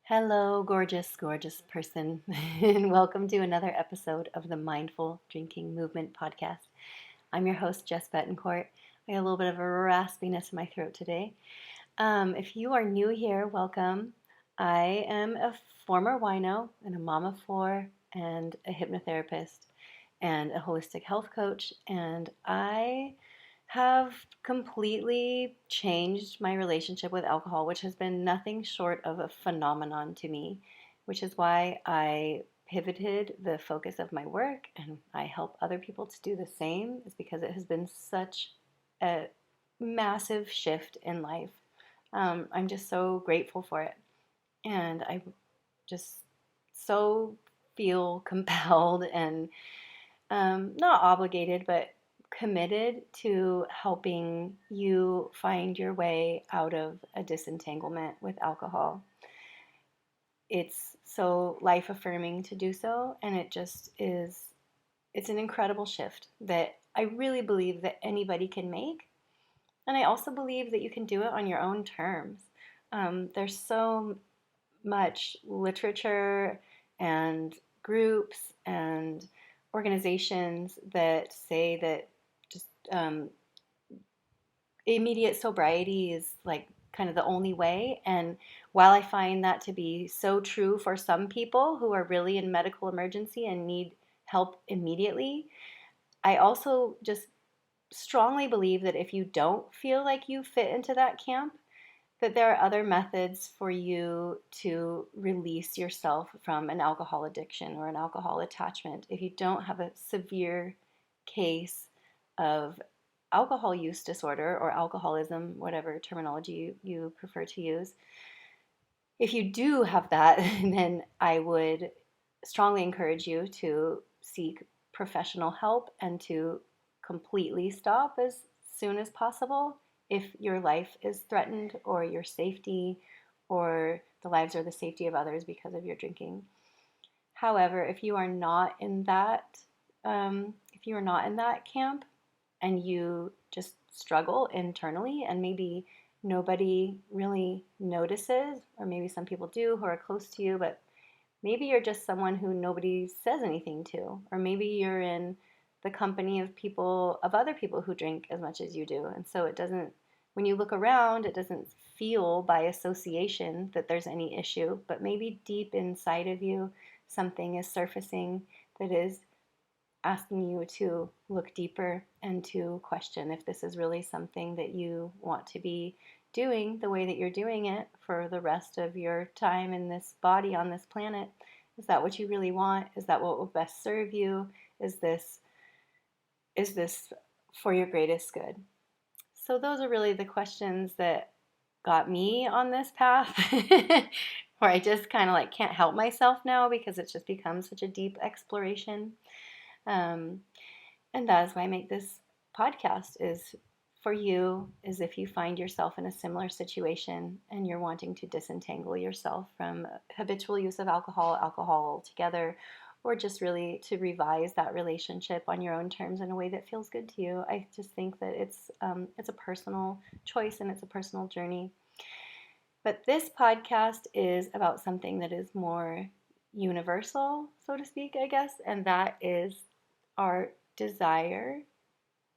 Hello, gorgeous, gorgeous person, and welcome to another episode of the Mindful Drinking Movement podcast. I'm your host, Jess Betancourt. I got a little bit of a raspiness in my throat today. If you are new here, welcome. I am a former wino and a mom of four and a hypnotherapist and a holistic health coach, and I have completely changed my relationship with alcohol, which has been nothing short of a phenomenon to me, which is why I pivoted the focus of my work and I help other people to do the same, is because it has been such a massive shift in life. I'm just so grateful for it. And I just so feel compelled and not obligated, but committed to helping you find your way out of a disentanglement with alcohol. It's so life affirming to do so, and it's an incredible shift that I really believe that anybody can make. And I also believe that you can do it on your own terms. There's so much literature and groups and organizations that say that just immediate sobriety is like kind of the only way. And while I find that to be so true for some people who are really in medical emergency and need help immediately, I also just strongly believe that if you don't feel like you fit into that camp, that there are other methods for you to release yourself from an alcohol addiction or an alcohol attachment. If you don't have a severe case of alcohol use disorder or alcoholism, whatever terminology you prefer to use, if you do have that, then I would strongly encourage you to seek professional help and to completely stop as soon as possible if your life is threatened or your safety or the lives or the safety of others because of your drinking. However, if you are not in that, camp and you just struggle internally and maybe nobody really notices, or maybe some people do who are close to you, but maybe you're just someone who nobody says anything to, or maybe you're in the company of other people who drink as much as you do. And so it doesn't, when you look around, it doesn't feel by association that there's any issue, but maybe deep inside of you, something is surfacing that is asking you to look deeper and to question if this is really something that you want to be doing the way that you're doing it for the rest of your time in this body on this planet. Is that what you really want? Is that what will best serve you? Is this for your greatest good? So those are really the questions that got me on this path where I just kind of like can't help myself now because it's just become such a deep exploration. Um, and that is why I make this podcast, is for you, is if you find yourself in a similar situation and you're wanting to disentangle yourself from habitual use of alcohol altogether, or just really to revise that relationship on your own terms in a way that feels good to you. I just think that it's a personal choice and it's a personal journey. But this podcast is about something that is more universal, so to speak, I guess, and that is our desire,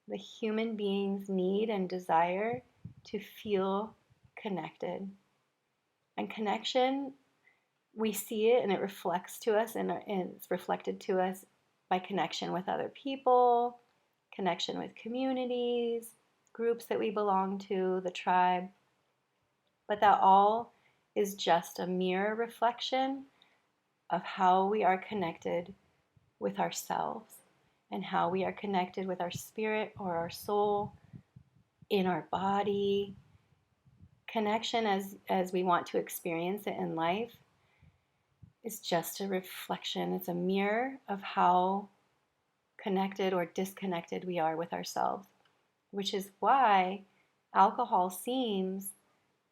the human being's need and desire to feel connected. And connection, we see it and it reflects to us, and it's reflected to us by connection with other people, connection with communities, groups that we belong to, the tribe. But that all is just a mirror reflection of how we are connected with ourselves and how we are connected with our spirit or our soul in our body. Connection as we want to experience it in life is just a reflection. It's a mirror of how connected or disconnected we are with ourselves, which is why alcohol seems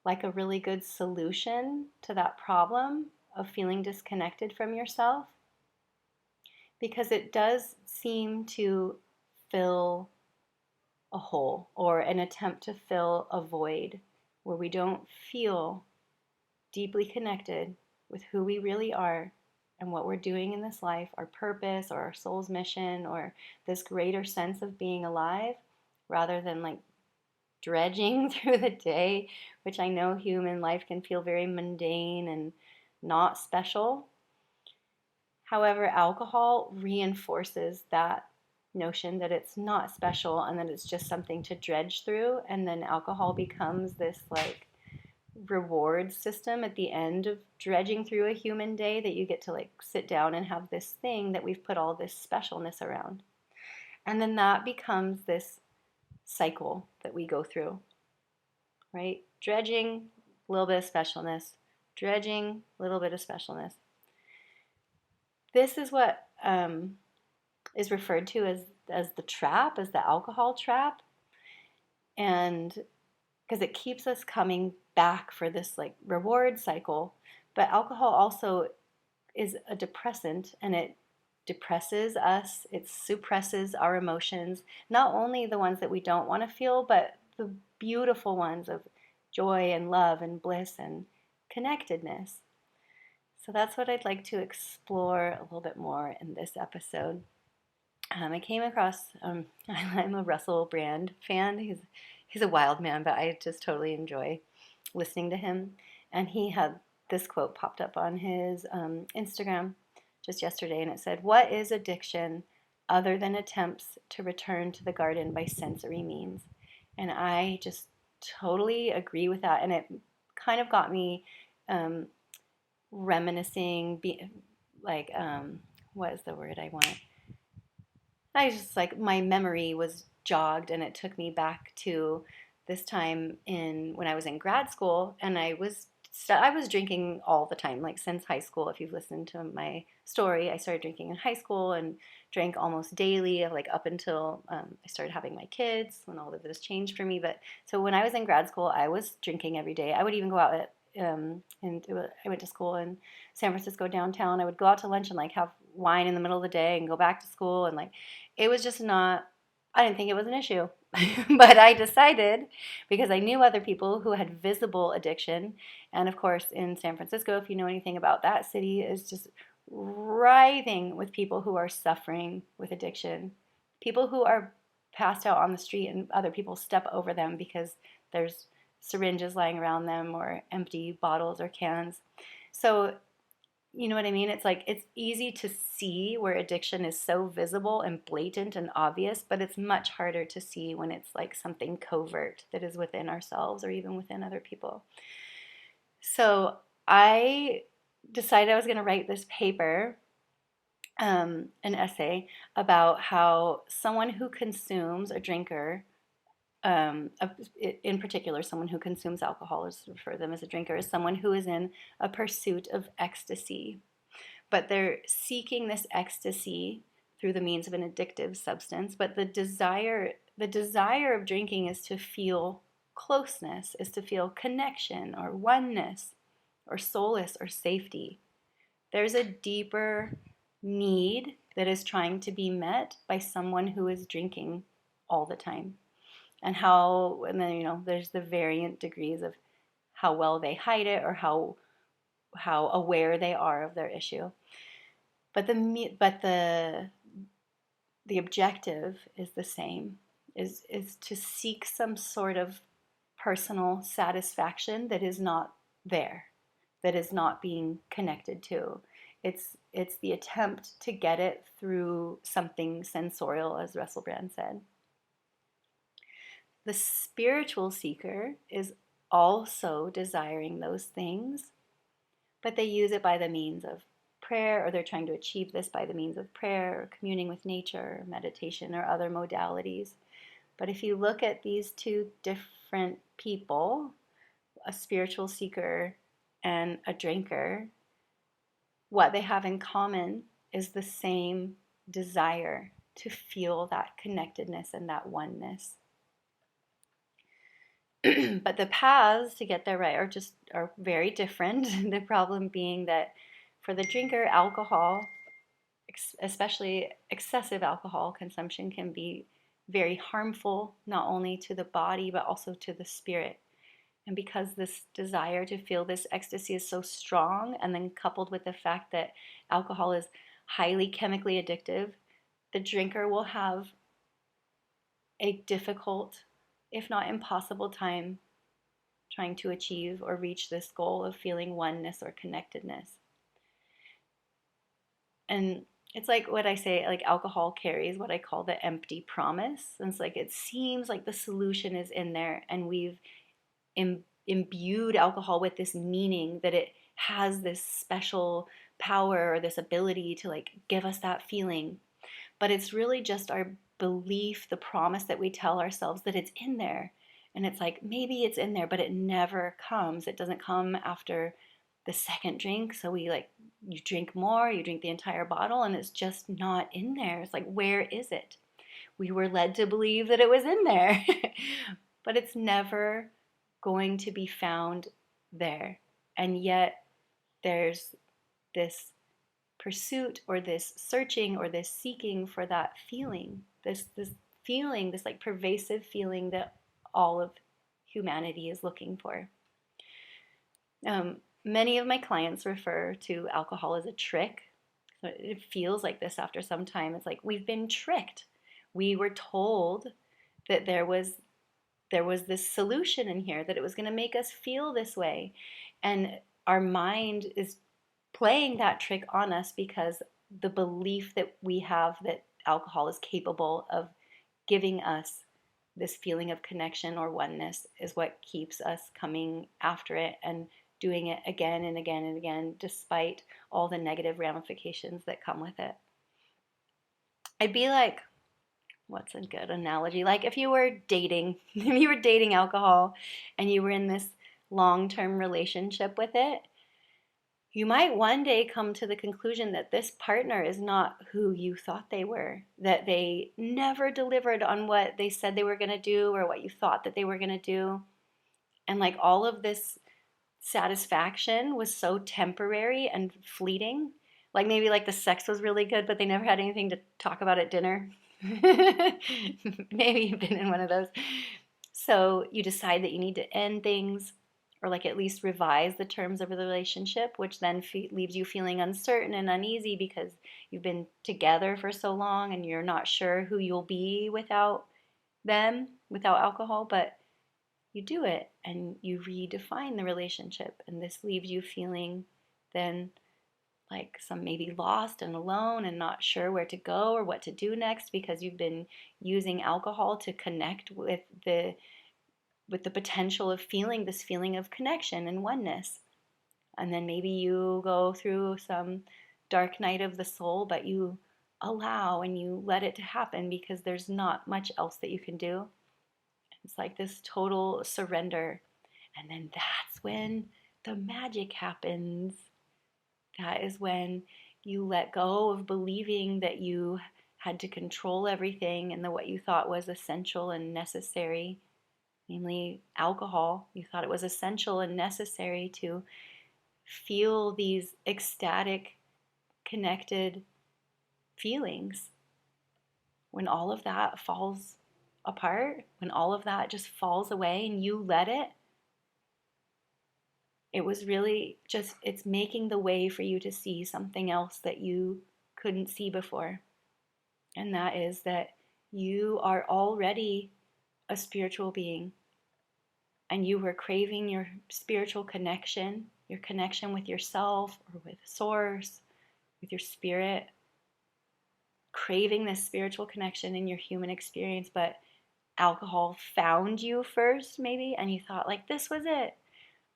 like a really good solution to that problem of feeling disconnected from yourself, because it does seem to fill a hole or an attempt to fill a void where we don't feel deeply connected with who we really are and what we're doing in this life, our purpose or our soul's mission or this greater sense of being alive, rather than like dredging through the day, which I know human life can feel very mundane and not special. However, alcohol reinforces that notion that it's not special and that it's just something to dredge through. And then alcohol becomes this like reward system at the end of dredging through a human day, that you get to like sit down and have this thing that we've put all this specialness around. And then that becomes this cycle that we go through, right? Dredging, a little bit of specialness, dredging, a little bit of specialness. This is what is referred to as the trap, as the alcohol trap. And because it keeps us coming back for this like reward cycle. But alcohol also is a depressant, and it depresses us, it suppresses our emotions, not only the ones that we don't want to feel, but the beautiful ones of joy and love and bliss and connectedness. So that's what I'd like to explore a little bit more in this episode. I came across, I'm a Russell Brand fan. He's a wild man, but I just totally enjoy listening to him. And he had this quote popped up on his Instagram just yesterday, and it said, "What is addiction other than attempts to return to the garden by sensory means?" And I just totally agree with that. And it kind of got me reminiscing, what is the word I want? I just like my memory was jogged, and it took me back to this time in when I was in grad school, and I was drinking all the time, like since high school. If you've listened to my story, I started drinking in high school and drank almost daily, like up until I started having my kids, when all of this changed for me. But so when I was in grad school, I was drinking every day. I would even go out I went to school in San Francisco downtown. I would go out to lunch and like have wine in the middle of the day and go back to school, and like it was just not. I didn't think it was an issue, but I decided, because I knew other people who had visible addiction, and of course in San Francisco, if you know anything about that city, is just writhing with people who are suffering with addiction, people who are passed out on the street and other people step over them because there's syringes lying around them or empty bottles or cans. So, you know what I mean? It's like it's easy to see where addiction is so visible and blatant and obvious, but it's much harder to see when it's like something covert that is within ourselves or even within other people. So I decided I was going to write this paper, an essay about how someone who consumes, a drinker, in particular, someone who consumes alcohol, is refer to them as a drinker, is someone who is in a pursuit of ecstasy. But they're seeking this ecstasy through the means of an addictive substance. But the desire of drinking is to feel closeness, is to feel connection or oneness or solace or safety. There's a deeper need that is trying to be met by someone who is drinking all the time. And then there's the variant degrees of how well they hide it or how aware they are of their issue. But the objective is the same, is to seek some sort of personal satisfaction that is not there, that is not being connected to. It's the attempt to get it through something sensorial, as Russell Brand said. The spiritual seeker is also desiring those things, but they use it by the means of prayer, or they're trying to achieve this by the means of prayer or communing with nature or meditation or other modalities. But if you look at these two different people, a spiritual seeker and a drinker, what they have in common is the same desire to feel that connectedness and that oneness. But the paths to get there right are very different. The problem being that for the drinker, alcohol, especially excessive alcohol consumption, can be very harmful, not only to the body but also to the spirit. And because this desire to feel this ecstasy is so strong, and then coupled with the fact that alcohol is highly chemically addictive, the drinker will have a difficult, if not impossible, time trying to achieve or reach this goal of feeling oneness or connectedness. And it's like what I say, like alcohol carries what I call the empty promise. And it's like it seems like the solution is in there, and we've imbued alcohol with this meaning that it has this special power or this ability to like give us that feeling. But it's really just our belief, the promise that we tell ourselves that it's in there. And it's like maybe it's in there, but it never comes. It doesn't come after the second drink. So we like, you drink more, you drink the entire bottle, and it's just not in there. It's like, where is it? We were led to believe that it was in there, but it's never going to be found there. And yet there's this pursuit or this searching or this seeking for that feeling, this feeling, this like pervasive feeling that all of humanity is looking for. Many of my clients refer to alcohol as a trick. So it feels like this after some time. It's like we've been tricked. We were told that there was this solution in here, that it was going to make us feel this way. And our mind is playing that trick on us because the belief that we have that alcohol is capable of giving us this feeling of connection or oneness is what keeps us coming after it and doing it again and again and again, despite all the negative ramifications that come with it. I'd be like, what's a good analogy? Like if you were dating, if you were dating alcohol and you were in this long-term relationship with it, you might one day come to the conclusion that this partner is not who you thought they were, that they never delivered on what they said they were going to do or what you thought that they were going to do. And like all of this satisfaction was so temporary and fleeting. Like maybe like the sex was really good, but they never had anything to talk about at dinner. Maybe you've been in one of those. So you decide that you need to end things or like at least revise the terms of the relationship, which then leaves you feeling uncertain and uneasy because you've been together for so long and you're not sure who you'll be without them, without alcohol, but you do it and you redefine the relationship. And this leaves you feeling then like some maybe lost and alone and not sure where to go or what to do next because you've been using alcohol to connect with the potential of feeling this feeling of connection and oneness. And then maybe you go through some dark night of the soul, but you allow and you let it to happen because there's not much else that you can do. It's like this total surrender. And then that's when the magic happens. That is when you let go of believing that you had to control everything and that what you thought was essential and necessary, namely alcohol. You thought it was essential and necessary to feel these ecstatic, connected feelings. When all of that falls apart, when all of that just falls away and you let it, it was really just, it's making the way for you to see something else that you couldn't see before. And that is that you are already a spiritual being. And you were craving your spiritual connection, your connection with yourself or with Source, with your spirit, craving this spiritual connection in your human experience, but alcohol found you first, maybe, and you thought, like, this was it.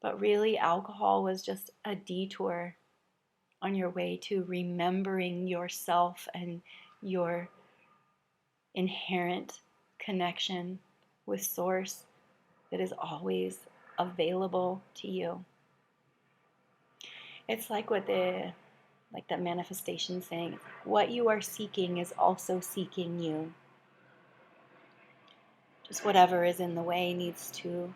But really, alcohol was just a detour on your way to remembering yourself and your inherent connection with Source that is always available to you. It's like what the manifestation saying, what you are seeking is also seeking you. Just whatever is in the way needs to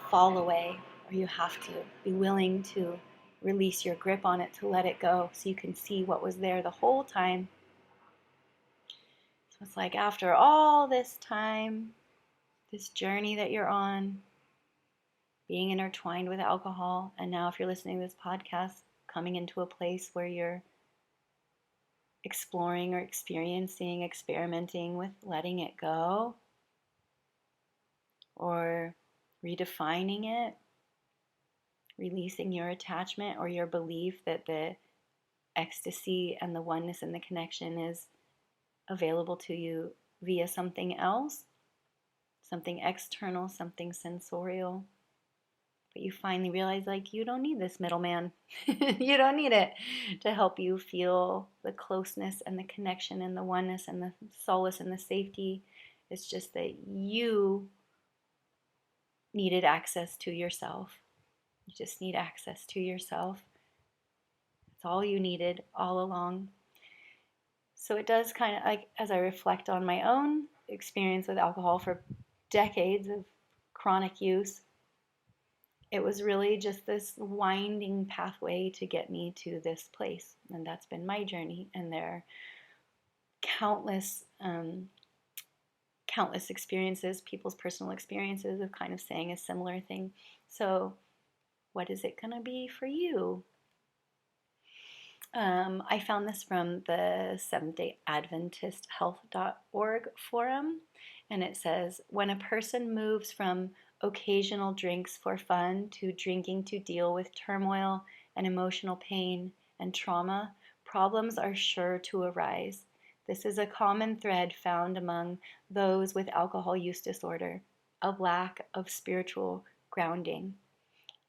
fall away, or you have to be willing to release your grip on it, to let it go so you can see what was there the whole time. So it's like after all this time, this journey that you're on, being intertwined with alcohol. And now, if you're listening to this podcast, coming into a place where you're exploring or experiencing, experimenting with letting it go or redefining it, releasing your attachment or your belief that the ecstasy and the oneness and the connection is available to you via something else, something external, something sensorial. But you finally realize, like, you don't need this middleman. You don't need it to help you feel the closeness and the connection and the oneness and the solace and the safety. It's just that you needed access to yourself. You just need access to yourself. That's all you needed all along. So it does kind of, like, as I reflect on my own experience with alcohol for decades of chronic use, it was really just this winding pathway to get me to this place. And that's been my journey. And there are countless experiences, people's personal experiences of kind of saying a similar thing. So what is it going to be for you? I found this from the Seventh-day Adventist Health.org forum, and it says, when a person moves from occasional drinks for fun to drinking to deal with turmoil and emotional pain and trauma, problems are sure to arise. This is a common thread found among those with alcohol use disorder, a lack of spiritual grounding.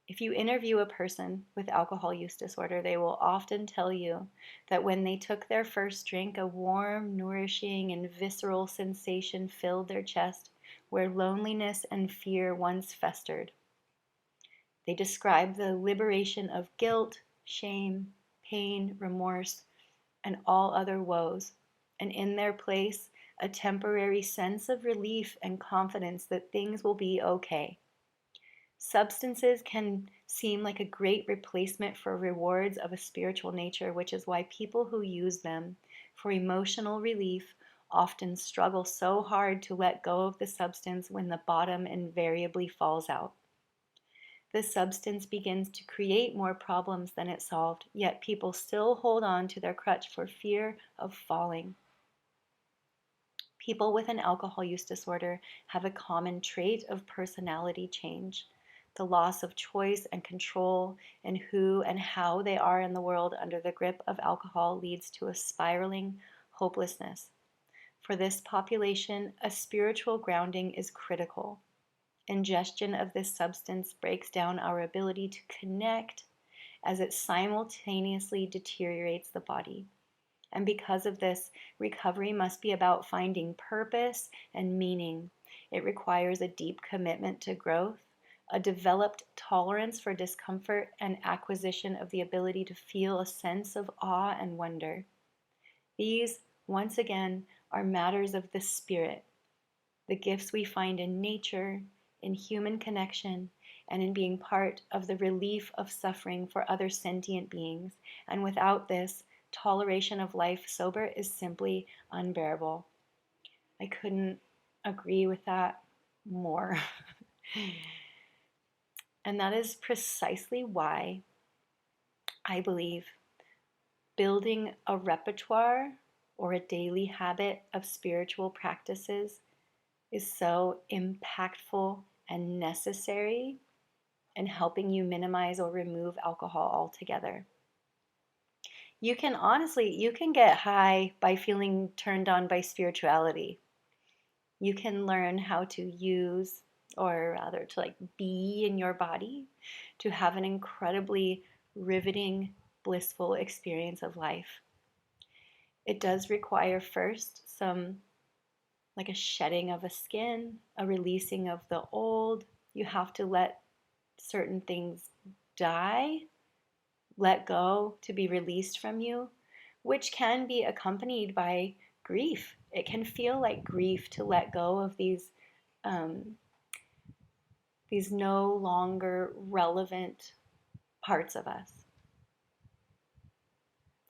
If you interview a person with alcohol use disorder, they will often tell you that when they took their first drink, a warm, nourishing, and visceral sensation filled their chest where loneliness and fear once festered. They describe the liberation of guilt, shame, pain, remorse, and all other woes, and in their place, a temporary sense of relief and confidence that things will be okay. Substances can seem like a great replacement for rewards of a spiritual nature, which is why people who use them for emotional relief often struggle so hard to let go of the substance when the bottom invariably falls out. The substance begins to create more problems than it solved, yet people still hold on to their crutch for fear of falling. People with an alcohol use disorder have a common trait of personality change. The loss of choice and control in who and how they are in the world under the grip of alcohol leads to a spiraling hopelessness. For this population, a spiritual grounding is critical. Ingestion of this substance breaks down our ability to connect as it simultaneously deteriorates the body. And because of this, recovery must be about finding purpose and meaning. It requires a deep commitment to growth, a developed tolerance for discomfort, and acquisition of the ability to feel a sense of awe and wonder. These, once again, are matters of the spirit, the gifts we find in nature, in human connection, and in being part of the relief of suffering for other sentient beings. And without this, toleration of life sober is simply unbearable. I couldn't agree with that more. And that is precisely why I believe building a repertoire or a daily habit of spiritual practices is so impactful and necessary in helping you minimize or remove alcohol altogether. You can get high by feeling turned on by spirituality. You can learn how to use, or rather to be in your body, to have an incredibly riveting, blissful experience of life. It does require first some, like a shedding of a skin, a releasing of the old. You have to let certain things die, let go, to be released from you, which can be accompanied by grief. It can feel like grief to let go of these no longer relevant parts of us.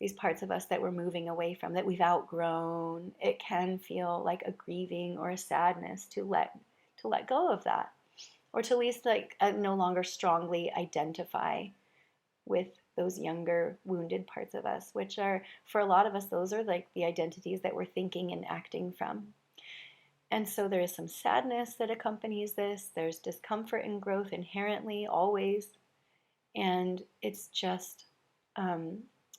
These parts of us that we're moving away from, that we've outgrown. It can feel like a grieving or a sadness to let go of that. or to at least like no longer strongly identify with those younger wounded parts of us, which are, for a lot of us, those are like the identities that we're thinking and acting from. And so there is some sadness that accompanies this. There's discomfort and growth inherently, always. And it's just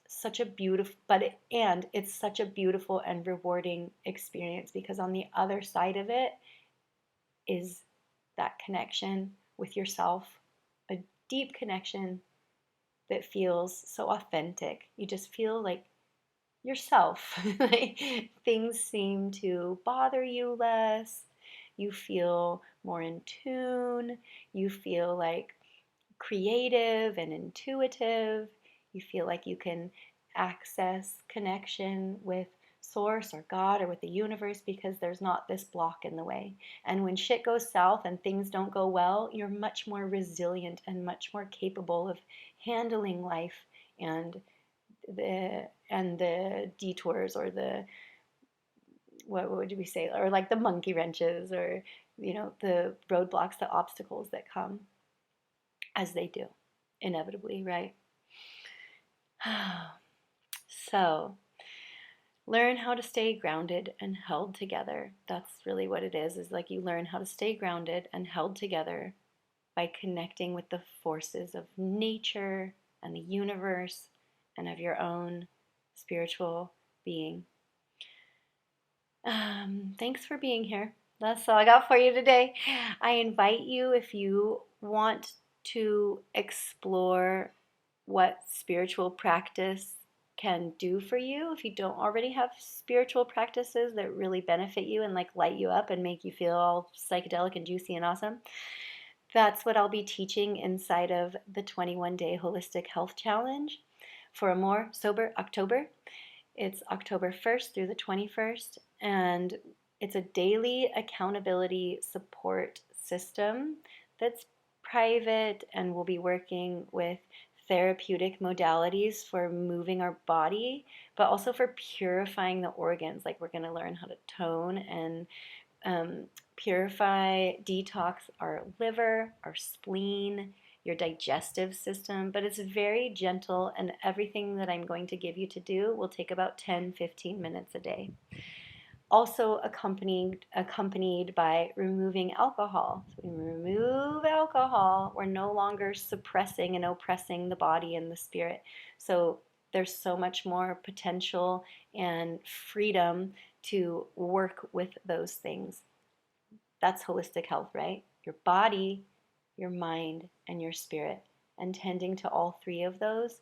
such a beautiful, it's such a beautiful and rewarding experience, because on the other side of it is that connection with yourself, a deep connection that feels so authentic. You just feel like yourself. Like, things seem to bother you less. You feel more in tune. You feel like creative and intuitive. You feel like you can access connection with source or God or with the universe, because there's not this block in the way. And when shit goes south and things don't go well, you're much more resilient and much more capable of handling life and the detours, or the, what would we say, or like the monkey wrenches, or the roadblocks, the obstacles that come, as they do inevitably, right? So learn how to stay grounded and held together. That's really what it is like you learn how to stay grounded and held together by connecting with the forces of nature and the universe and of your own spiritual being. Thanks for being here. That's all I got for you today. I invite you, if you want to explore what spiritual practice can do for you, if you don't already have spiritual practices that really benefit you and like light you up and make you feel all psychedelic and juicy and awesome, that's what I'll be teaching inside of the 21-day Holistic Health Challenge for a more sober October. It's October 1st through the 21st, and it's a daily accountability support system that's private, and we'll be working with therapeutic modalities for moving our body, but also for purifying the organs. Like, we're going to learn how to tone and purify, detox our liver, our spleen, your digestive system, but it's very gentle, and everything that I'm going to give you to do will take about 10-15 minutes a day. Also accompanied by removing alcohol. So we remove alcohol, we're no longer suppressing and oppressing the body and the spirit. So there's so much more potential and freedom to work with those things. That's holistic health, right? Your body, your mind, and your spirit. And tending to all three of those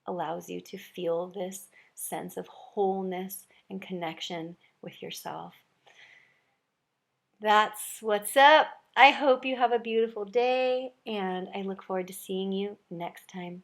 allows you to feel this sense of wholeness and connection with yourself. That's what's up. I hope you have a beautiful day, and I look forward to seeing you next time.